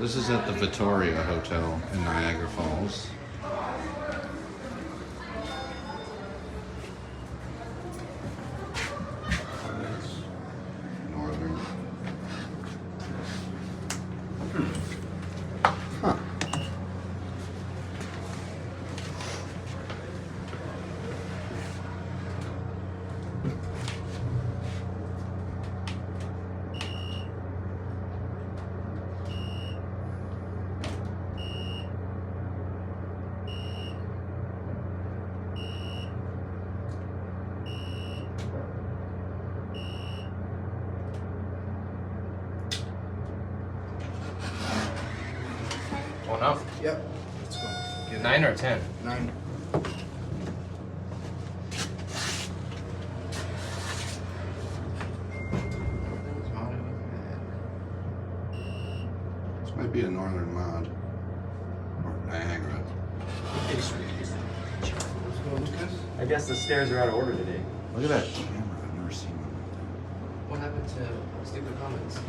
This is at the Vittoria Hotel in Niagara Falls. Northern. Huh. One up. Yep. Let's go. Get it. 9 or 10? 9. This might be a northern mod. Or Niagara. Let's go, Lucas. I guess the stairs are out of order today. Look at that camera. I've never seen one. What happened to stupid comments?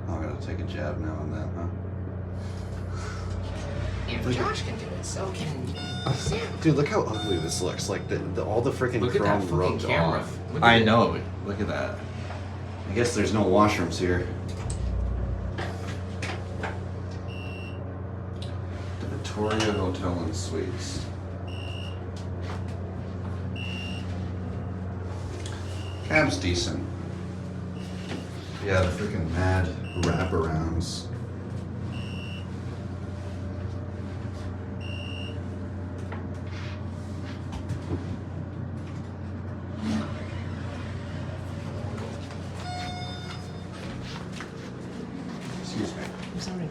I gotta take a jab now and then, huh? If Josh can do it, so can Sam. Dude, look how ugly this looks. Like all the freaking Look at that chrome fucking rubbed camera. off. Look at I it. know. Look at that. I guess there's no washrooms here. The Vittoria Hotel and Suites. Cab's decent. Yeah, the freaking mad wraparounds. Excuse me. I'm sorry.